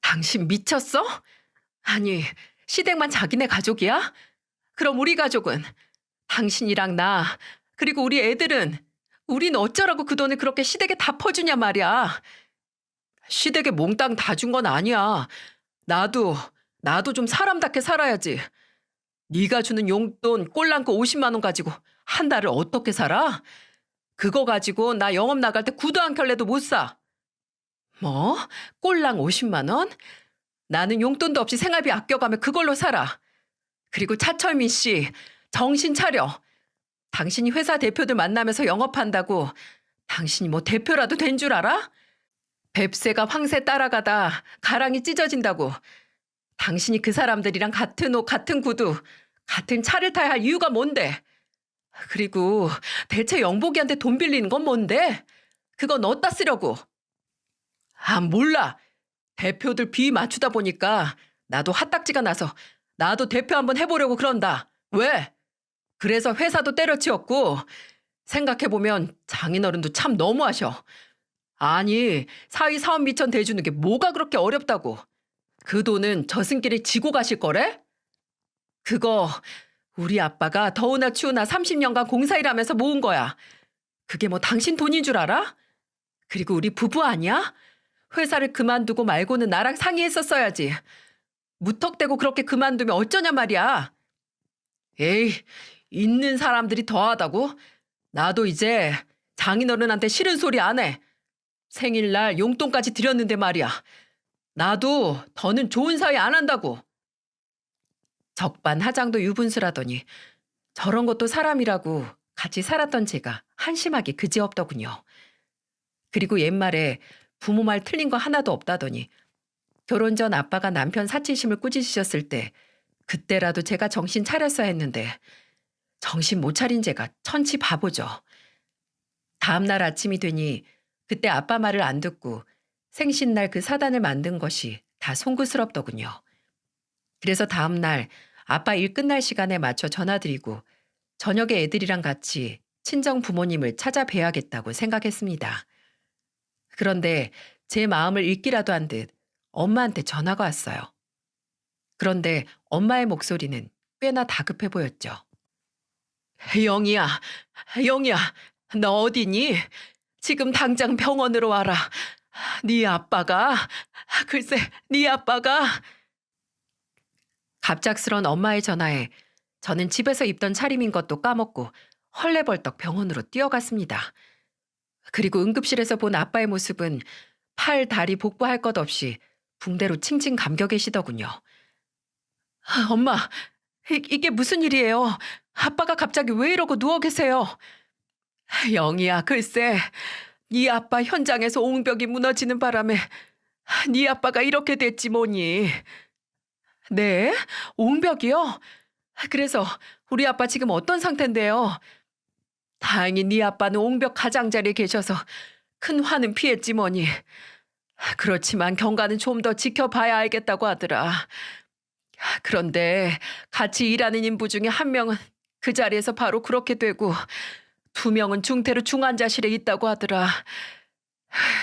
당신 미쳤어? 아니, 시댁만 자기네 가족이야? 그럼 우리 가족은? 당신이랑 나, 그리고 우리 애들은? 우린 어쩌라고 그 돈을 그렇게 시댁에 다 퍼주냐 말이야. 시댁에 몽땅 다 준 건 아니야. 나도 좀 사람답게 살아야지. 네가 주는 용돈 꼴랑거 50만 원 가지고 한 달을 어떻게 살아? 그거 가지고 나 영업 나갈 때 구두 한 켤레도 못 사. 뭐? 꼴랑 50만 원? 나는 용돈도 없이 생활비 아껴가며 그걸로 살아. 그리고 차철민 씨, 정신 차려. 당신이 회사 대표들 만나면서 영업한다고 당신이 뭐 대표라도 된 줄 알아? 뱁새가 황새 따라가다 가랑이 찢어진다고. 당신이 그 사람들이랑 같은 옷, 같은 구두, 같은 차를 타야 할 이유가 뭔데? 그리고 대체 영복이한테 돈 빌리는 건 뭔데? 그건 어디다 쓰려고? 아, 몰라. 대표들 비위 맞추다 보니까 나도 핫딱지가 나서 나도 대표 한번 해보려고 그런다. 왜? 그래서 회사도 때려치웠고 생각해보면 장인어른도 참 너무하셔. 아니, 사위 사업 미천 대주는 게 뭐가 그렇게 어렵다고. 그 돈은 저승길에 지고 가실 거래? 그거 우리 아빠가 더우나 추우나 30년간 공사일하면서 모은 거야. 그게 뭐 당신 돈인 줄 알아? 그리고 우리 부부 아니야? 회사를 그만두고 말고는 나랑 상의했었어야지. 무턱대고 그렇게 그만두면 어쩌냐 말이야. 에이, 있는 사람들이 더하다고? 나도 이제 장인어른한테 싫은 소리 안 해. 생일날 용돈까지 드렸는데 말이야. 나도 더는 좋은 사이 안 한다고. 적반하장도 유분수라더니 저런 것도 사람이라고 같이 살았던 제가 한심하게 그지없더군요. 그리고 옛말에 부모 말 틀린 거 하나도 없다더니 결혼 전 아빠가 남편 사치심을 꾸짖으셨을 때 그때라도 제가 정신 차렸어야 했는데 정신 못 차린 제가 천치 바보죠. 다음날 아침이 되니 그때 아빠 말을 안 듣고 생신날 그 사단을 만든 것이 다 송구스럽더군요. 그래서 다음날 아빠 일 끝날 시간에 맞춰 전화드리고 저녁에 애들이랑 같이 친정 부모님을 찾아뵈야겠다고 생각했습니다. 그런데 제 마음을 읽기라도 한 듯 엄마한테 전화가 왔어요. 그런데 엄마의 목소리는 꽤나 다급해 보였죠. 영희야, 영희야, 너 어디니? 지금 당장 병원으로 와라. 네 아빠가, 글쎄, 네 아빠가. 갑작스런 엄마의 전화에 저는 집에서 입던 차림인 것도 까먹고 헐레벌떡 병원으로 뛰어갔습니다. 그리고 응급실에서 본 아빠의 모습은 팔, 다리 복부할 것 없이 붕대로 칭칭 감겨 계시더군요. 엄마, 이게 무슨 일이에요? 아빠가 갑자기 왜 이러고 누워 계세요? 영희야, 글쎄, 네 아빠 현장에서 옹벽이 무너지는 바람에 네 아빠가 이렇게 됐지 뭐니. 네? 옹벽이요? 그래서 우리 아빠 지금 어떤 상태인데요? 다행히 네 아빠는 옹벽 가장자리에 계셔서 큰 화는 피했지 뭐니. 그렇지만 경과는 좀 더 지켜봐야 알겠다고 하더라. 그런데 같이 일하는 인부 중에 한 명은 그 자리에서 바로 그렇게 되고 두 명은 중태로 중환자실에 있다고 하더라.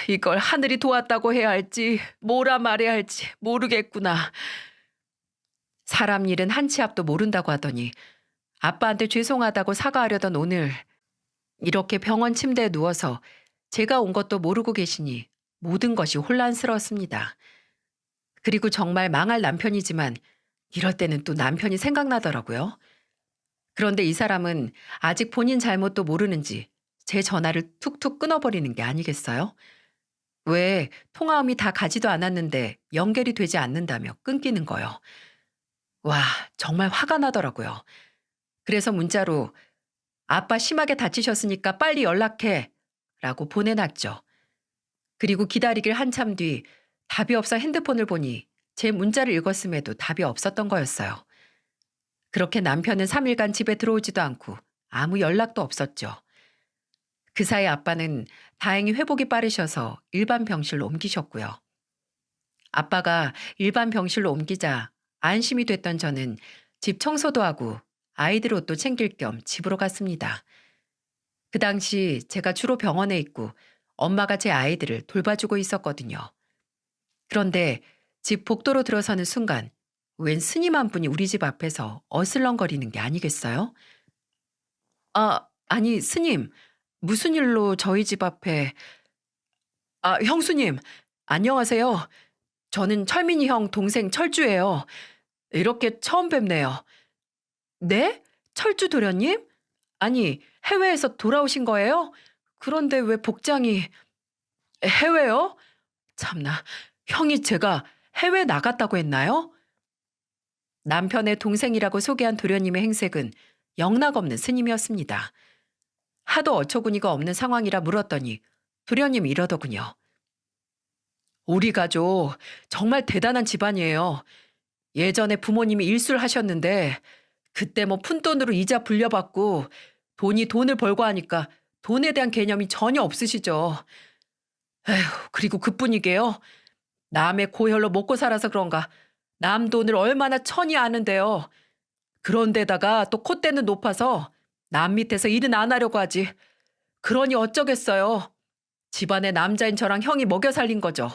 이걸 하늘이 도왔다고 해야 할지 뭐라 말해야 할지 모르겠구나. 사람 일은 한 치 앞도 모른다고 하더니 아빠한테 죄송하다고 사과하려던 오늘 이렇게 병원 침대에 누워서 제가 온 것도 모르고 계시니 모든 것이 혼란스러웠습니다. 그리고 정말 망할 남편이지만 이럴 때는 또 남편이 생각나더라고요. 그런데 이 사람은 아직 본인 잘못도 모르는지 제 전화를 툭툭 끊어버리는 게 아니겠어요? 왜 통화음이 다 가지도 않았는데 연결이 되지 않는다며 끊기는 거요. 와, 정말 화가 나더라고요. 그래서 문자로 아빠 심하게 다치셨으니까 빨리 연락해 라고 보내놨죠. 그리고 기다리길 한참 뒤 답이 없어 핸드폰을 보니 제 문자를 읽었음에도 답이 없었던 거였어요. 그렇게 남편은 3일간 집에 들어오지도 않고 아무 연락도 없었죠. 그 사이 아빠는 다행히 회복이 빠르셔서 일반 병실로 옮기셨고요. 아빠가 일반 병실로 옮기자 안심이 됐던 저는 집 청소도 하고 아이들 옷도 챙길 겸 집으로 갔습니다. 그 당시 제가 주로 병원에 있고 엄마가 제 아이들을 돌봐주고 있었거든요. 그런데 집 복도로 들어서는 순간 웬 스님 한 분이 우리 집 앞에서 어슬렁거리는 게 아니겠어요? 아니 스님, 무슨 일로 저희 집 앞에... 형수님, 안녕하세요. 저는 철민이 형 동생 철주예요. 이렇게 처음 뵙네요. 네? 철주 도련님? 아니, 해외에서 돌아오신 거예요? 그런데 왜 복장이... 해외요? 참나, 형이 제가 해외 나갔다고 했나요? 남편의 동생이라고 소개한 도련님의 행색은 영락없는 스님이었습니다. 하도 어처구니가 없는 상황이라 물었더니 도련님이 이러더군요. 우리 가족 정말 대단한 집안이에요. 예전에 부모님이 일수를 하셨는데 그때 뭐 푼돈으로 이자 불려받고 돈이 돈을 벌고 하니까 돈에 대한 개념이 전혀 없으시죠. 에휴, 그리고 그뿐이게요. 남의 고혈로 먹고 살아서 그런가 남 돈을 얼마나 천히 아는데요. 그런데다가 또 콧대는 높아서 남 밑에서 일은 안 하려고 하지. 그러니 어쩌겠어요. 집안에 남자인 저랑 형이 먹여 살린 거죠.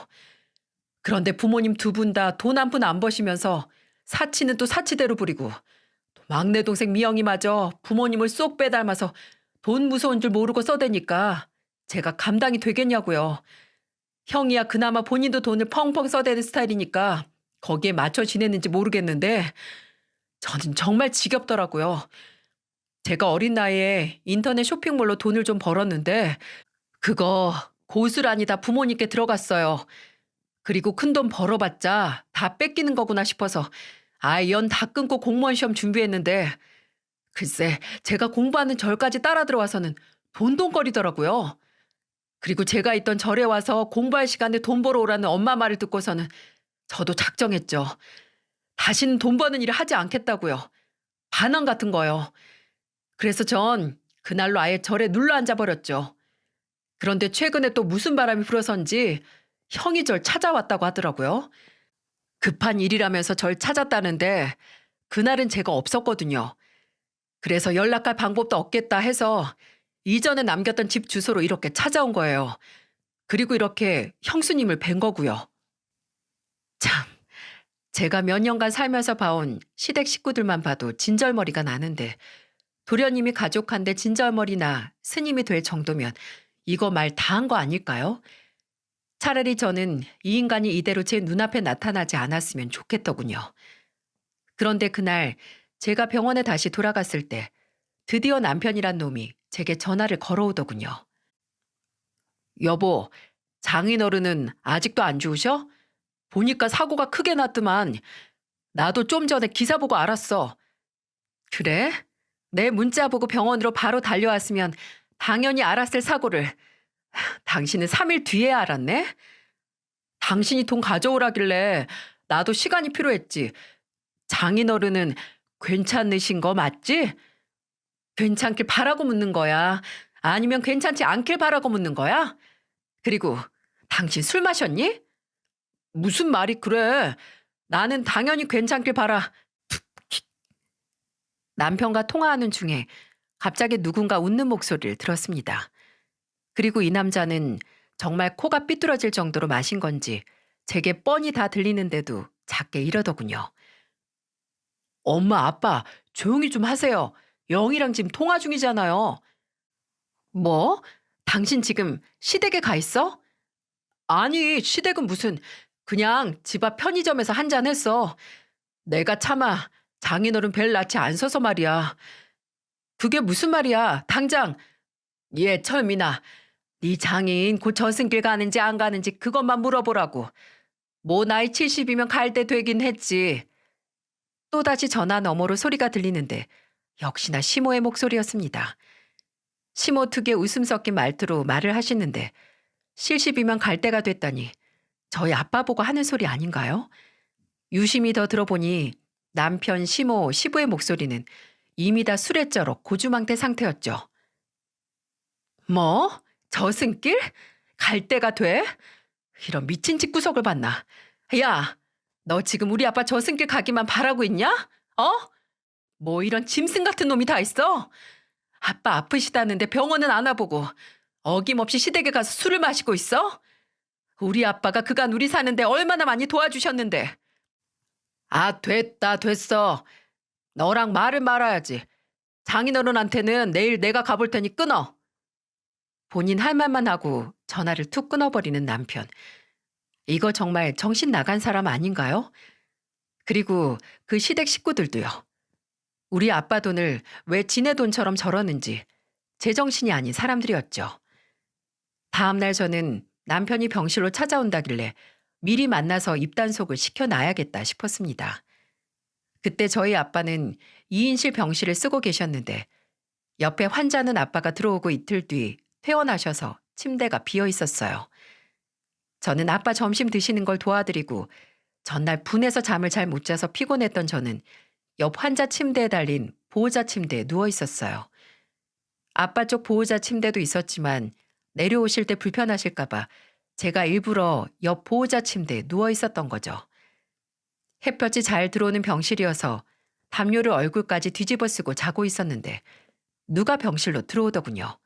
그런데 부모님 두 분 다 돈 한 푼 안 버시면서 사치는 또 사치대로 부리고 또 막내 동생 미영이마저 부모님을 쏙 빼닮아서 돈 무서운 줄 모르고 써대니까 제가 감당이 되겠냐고요. 형이야 그나마 본인도 돈을 펑펑 써대는 스타일이니까 거기에 맞춰 지냈는지 모르겠는데 저는 정말 지겹더라고요. 제가 어린 나이에 인터넷 쇼핑몰로 돈을 좀 벌었는데 그거 고스란히 다 부모님께 들어갔어요. 그리고 큰돈 벌어봤자 다 뺏기는 거구나 싶어서 아예 연 다 끊고 공무원 시험 준비했는데 글쎄 제가 공부하는 절까지 따라 들어와서는 돈돈거리더라고요. 그리고 제가 있던 절에 와서 공부할 시간에 돈 벌어 오라는 엄마 말을 듣고서는 저도 작정했죠. 다시는 돈 버는 일을 하지 않겠다고요. 반항 같은 거요. 그래서 전 그날로 아예 절에 눌러앉아 버렸죠. 그런데 최근에 또 무슨 바람이 불어선지 형이 절 찾아왔다고 하더라고요. 급한 일이라면서 절 찾았다는데 그날은 제가 없었거든요. 그래서 연락할 방법도 없겠다 해서 이전에 남겼던 집 주소로 이렇게 찾아온 거예요. 그리고 이렇게 형수님을 뵌 거고요. 참, 제가 몇 년간 살면서 봐온 시댁 식구들만 봐도 진절머리가 나는데 도련님이 가족한테 진절머리나 스님이 될 정도면 이거 말 다 한 거 아닐까요? 차라리 저는 이 인간이 이대로 제 눈앞에 나타나지 않았으면 좋겠더군요. 그런데 그날 제가 병원에 다시 돌아갔을 때 드디어 남편이란 놈이 제게 전화를 걸어오더군요. 여보, 장인어른은 아직도 안 좋으셔? 보니까 사고가 크게 났더만. 나도 좀 전에 기사 보고 알았어. 그래? 내 문자 보고 병원으로 바로 달려왔으면 당연히 알았을 사고를. 당신은 3일 뒤에 알았네? 당신이 돈 가져오라길래 나도 시간이 필요했지. 장인어른은 괜찮으신 거 맞지? 괜찮길 바라고 묻는 거야? 아니면 괜찮지 않길 바라고 묻는 거야? 그리고 당신 술 마셨니? 무슨 말이 그래? 나는 당연히 괜찮길 바라. 남편과 통화하는 중에 갑자기 누군가 웃는 목소리를 들었습니다. 그리고 이 남자는 정말 코가 삐뚤어질 정도로 마신 건지 제게 뻔히 다 들리는데도 작게 이러더군요. 엄마, 아빠, 조용히 좀 하세요. 영희랑 지금 통화 중이잖아요. 뭐? 당신 지금 시댁에 가 있어? 아니, 시댁은 무슨, 그냥 집 앞 편의점에서 한잔 했어. 내가 차마 장인어른 뵐 낯이 안 서서 말이야. 그게 무슨 말이야? 당장, 예, 철민아. 네 장인 곧 저승길 가는지 안 가는지 그것만 물어보라고. 뭐 나이 70이면 갈 때 되긴 했지. 또다시 전화 너머로 소리가 들리는데 역시나 시모의 목소리였습니다. 시모 특유의 웃음 섞인 말투로 말을 하시는데 70이면 갈 때가 됐다니 저희 아빠 보고 하는 소리 아닌가요? 유심히 더 들어보니 남편 시모 시부의 목소리는 이미 다 술에 쩔어 고주망태 상태였죠. 뭐? 저승길? 갈 때가 돼? 이런 미친 집구석을 봤나? 야, 너 지금 우리 아빠 저승길 가기만 바라고 있냐? 어? 뭐 이런 짐승 같은 놈이 다 있어? 아빠 아프시다는데 병원은 안 와보고 어김없이 시댁에 가서 술을 마시고 있어? 우리 아빠가 그간 우리 사는데 얼마나 많이 도와주셨는데. 아, 됐다, 됐어. 너랑 말을 말아야지. 장인어른한테는 내일 내가 가볼 테니 끊어. 본인 할 말만 하고 전화를 툭 끊어버리는 남편. 이거 정말 정신 나간 사람 아닌가요? 그리고 그 시댁 식구들도요. 우리 아빠 돈을 왜 지네 돈처럼 저러는지 제정신이 아닌 사람들이었죠. 다음날 저는 남편이 병실로 찾아온다길래 미리 만나서 입단속을 시켜놔야겠다 싶었습니다. 그때 저희 아빠는 2인실 병실을 쓰고 계셨는데 옆에 환자는 아빠가 들어오고 이틀 뒤 퇴원하셔서 침대가 비어 있었어요. 저는 아빠 점심 드시는 걸 도와드리고 전날 분해서 잠을 잘 못 자서 피곤했던 저는 옆 환자 침대에 달린 보호자 침대에 누워 있었어요. 아빠 쪽 보호자 침대도 있었지만 내려오실 때 불편하실까봐 제가 일부러 옆 보호자 침대에 누워 있었던 거죠. 햇볕이 잘 들어오는 병실이어서 담요를 얼굴까지 뒤집어 쓰고 자고 있었는데 누가 병실로 들어오더군요.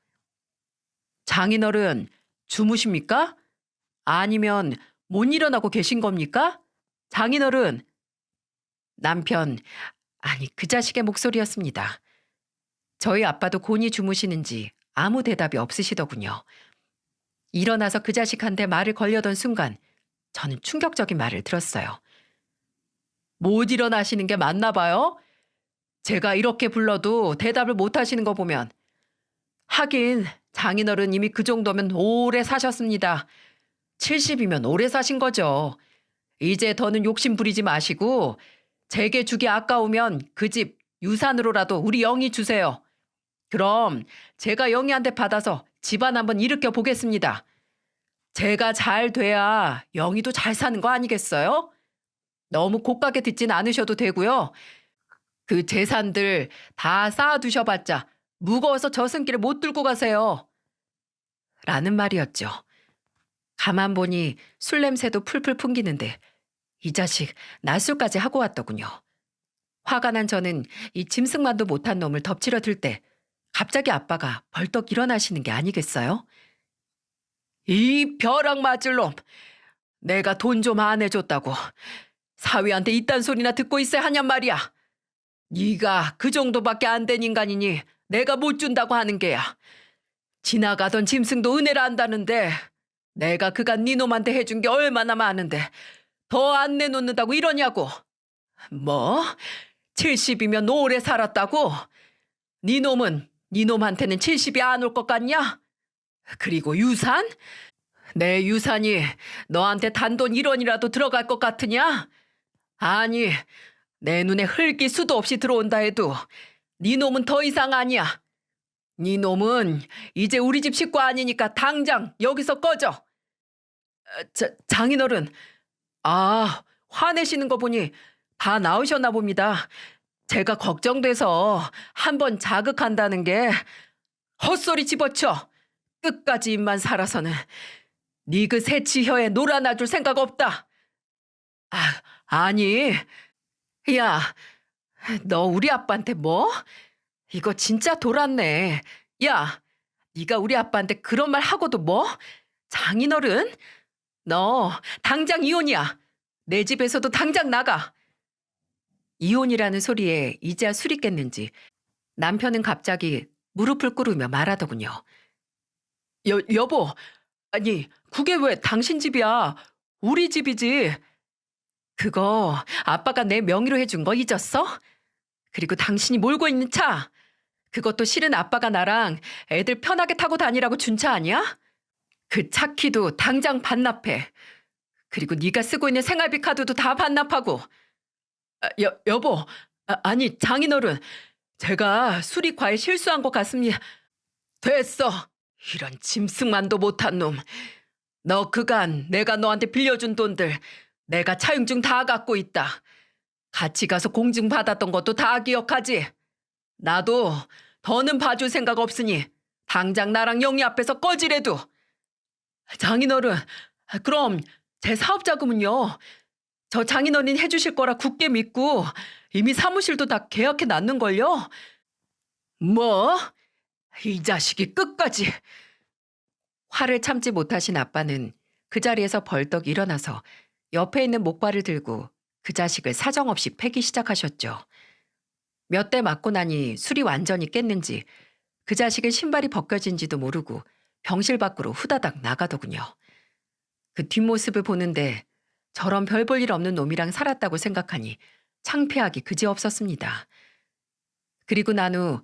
장인어른, 주무십니까? 아니면 못 일어나고 계신 겁니까? 장인어른. 남편, 아니 그 자식의 목소리였습니다. 저희 아빠도 곤히 주무시는지 아무 대답이 없으시더군요. 일어나서 그 자식한테 말을 걸려던 순간 저는 충격적인 말을 들었어요. 못 일어나시는 게 맞나 봐요? 제가 이렇게 불러도 대답을 못 하시는 거 보면. 하긴 장인어른 이미 그 정도면 오래 사셨습니다. 70이면 오래 사신 거죠. 이제 더는 욕심 부리지 마시고 제게 주기 아까우면 그 집 유산으로라도 우리 영희 주세요. 그럼 제가 영희한테 받아서 집안 한번 일으켜 보겠습니다. 제가 잘 돼야 영희도 잘 사는 거 아니겠어요? 너무 고가게 듣진 않으셔도 되고요. 그 재산들 다 쌓아두셔봤자 무거워서 저승길에 못 들고 가세요. 라는 말이었죠. 가만 보니 술 냄새도 풀풀 풍기는데 이 자식 낮술까지 하고 왔더군요. 화가 난 저는 이 짐승만도 못한 놈을 덮치려 들 때 갑자기 아빠가 벌떡 일어나시는 게 아니겠어요? 이 벼락 맞을 놈! 내가 돈 좀 안 해줬다고 사위한테 이딴 소리나 듣고 있어야 하냔 말이야. 네가 그 정도밖에 안 된 인간이니 내가 못 준다고 하는 게야. 지나가던 짐승도 은혜를 안다는데 내가 그간 네 놈한테 해준 게 얼마나 많은데 더 안 내놓는다고 이러냐고. 뭐? 70이면 오래 살았다고? 네 놈은 네 놈한테는 70이 안 올 것 같냐? 그리고 유산? 내 유산이 너한테 단돈 1원이라도 들어갈 것 같으냐? 아니, 내 눈에 흙이 수도 없이 들어온다 해도 네 놈은 더 이상 아니야. 네 놈은 이제 우리 집 식구 아니니까 당장 여기서 꺼져. 장인어른, 아, 화내시는 거 보니 다 나으셨나 봅니다. 제가 걱정돼서 한번 자극한다는 게 헛소리 집어쳐. 끝까지 입만 살아서는 네 그 새치 혀에 놀아놔줄 생각 없다. 아니, 야, 너 우리 아빠한테 뭐? 이거 진짜 돌았네. 야, 네가 우리 아빠한테 그런 말 하고도 뭐? 장인어른? 너 당장 이혼이야. 내 집에서도 당장 나가. 이혼이라는 소리에 이제야 술이 깼는지 남편은 갑자기 무릎을 꿇으며 말하더군요. 여보, 아니 그게 왜 당신 집이야? 우리 집이지. 그거 아빠가 내 명의로 해준 거 잊었어? 그리고 당신이 몰고 있는 차, 그것도 실은 아빠가 나랑 애들 편하게 타고 다니라고 준 차 아니야? 그 차 키도 당장 반납해. 그리고 네가 쓰고 있는 생활비 카드도 다 반납하고. 여보, 아니 장인어른, 제가 술이 과히 실수한 것 같습니다. 됐어. 이런 짐승만도 못한 놈. 너 그간 내가 너한테 빌려준 돈들 내가 차용증 다 갖고 있다. 같이 가서 공증 받았던 것도 다 기억하지? 나도 더는 봐줄 생각 없으니 당장 나랑 영희 앞에서 꺼지래도. 장인어른, 그럼 제 사업자금은요? 저 장인어른이 해주실 거라 굳게 믿고 이미 사무실도 다 계약해 놨는걸요? 뭐? 이 자식이 끝까지. 화를 참지 못하신 아빠는 그 자리에서 벌떡 일어나서 옆에 있는 목발을 들고 그 자식을 사정없이 패기 시작하셨죠. 몇 대 맞고 나니 술이 완전히 깼는지 그 자식의 신발이 벗겨진지도 모르고 병실 밖으로 후다닥 나가더군요. 그 뒷모습을 보는데 저런 별 볼 일 없는 놈이랑 살았다고 생각하니 창피하기 그지없었습니다. 그리고 난 후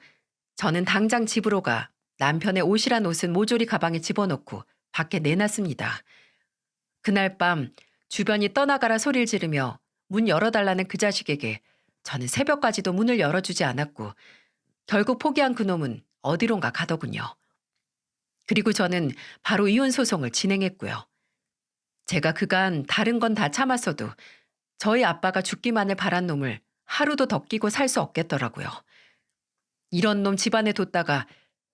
저는 당장 집으로 가 남편의 옷이란 옷은 모조리 가방에 집어넣고 밖에 내놨습니다. 그날 밤 주변이 떠나가라 소리를 지르며 문 열어달라는 그 자식에게 저는 새벽까지도 문을 열어주지 않았고 결국 포기한 그놈은 어디론가 가더군요. 그리고 저는 바로 이혼 소송을 진행했고요. 제가 그간 다른 건 다 참았어도 저희 아빠가 죽기만을 바란 놈을 하루도 더 끼고 살 수 없겠더라고요. 이런 놈 집안에 뒀다가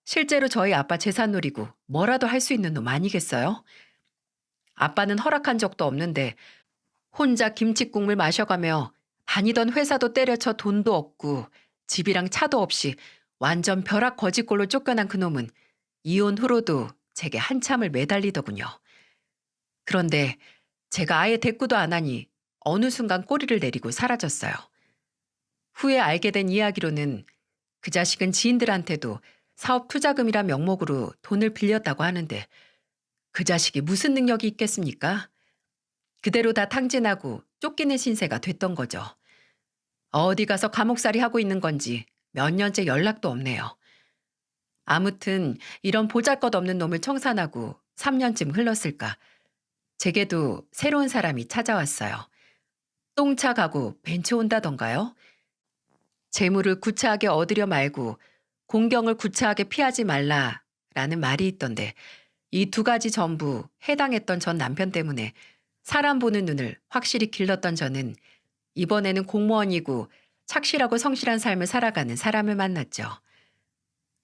실제로 저희 아빠 재산 노리고 뭐라도 할 수 있는 놈 아니겠어요? 아빠는 허락한 적도 없는데 혼자 김치국물 마셔가며 다니던 회사도 때려쳐 돈도 없고 집이랑 차도 없이 완전 벼락 거지꼴로 쫓겨난 그놈은 이혼 후로도 제게 한참을 매달리더군요. 그런데 제가 아예 대꾸도 안 하니 어느 순간 꼬리를 내리고 사라졌어요. 후에 알게 된 이야기로는 그 자식은 지인들한테도 사업 투자금이란 명목으로 돈을 빌렸다고 하는데 그 자식이 무슨 능력이 있겠습니까? 그대로 다 탕진하고 쫓기는 신세가 됐던 거죠. 어디 가서 감옥살이 하고 있는 건지 몇 년째 연락도 없네요. 아무튼 이런 보잘것없는 놈을 청산하고 3년쯤 흘렀을까. 제게도 새로운 사람이 찾아왔어요. 똥차 가고 벤츠 온다던가요? 재물을 구차하게 얻으려 말고 공경을 구차하게 피하지 말라라는 말이 있던데 이 두 가지 전부 해당했던 전 남편 때문에 사람 보는 눈을 확실히 길렀던 저는 이번에는 공무원이고 착실하고 성실한 삶을 살아가는 사람을 만났죠.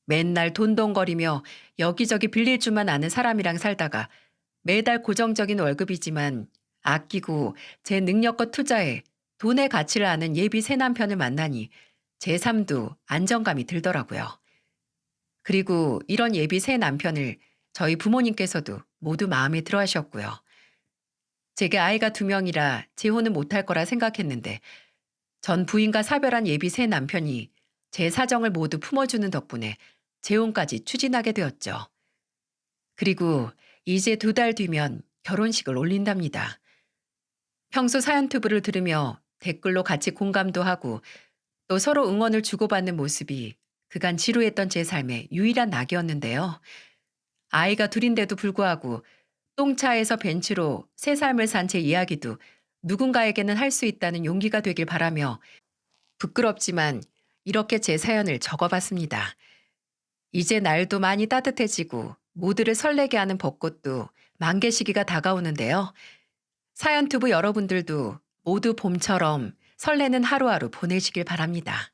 맨날 돈돈거리며 여기저기 빌릴 줄만 아는 사람이랑 살다가 매달 고정적인 월급이지만 아끼고 제 능력과 투자에 돈의 가치를 아는 예비 새 남편을 만나니 제 삶도 안정감이 들더라고요. 그리고 이런 예비 새 남편을 저희 부모님께서도 모두 마음에 들어 하셨고요. 제게 아이가 2명이라 재혼은 못할 거라 생각했는데 전 부인과 사별한 예비 새 남편이 제 사정을 모두 품어주는 덕분에 재혼까지 추진하게 되었죠. 그리고 이제 2달 뒤면 결혼식을 올린답니다. 평소 사연투브를 들으며 댓글로 같이 공감도 하고 또 서로 응원을 주고받는 모습이 그간 지루했던 제 삶의 유일한 낙이었는데요. 아이가 둘인데도 불구하고 똥차에서 벤츠로 새 삶을 산 제 이야기도 누군가에게는 할 수 있다는 용기가 되길 바라며 부끄럽지만 이렇게 제 사연을 적어봤습니다. 이제 날도 많이 따뜻해지고 모두를 설레게 하는 벚꽃도 만개 시기가 다가오는데요. 사연투브 여러분들도 모두 봄처럼 설레는 하루하루 보내시길 바랍니다.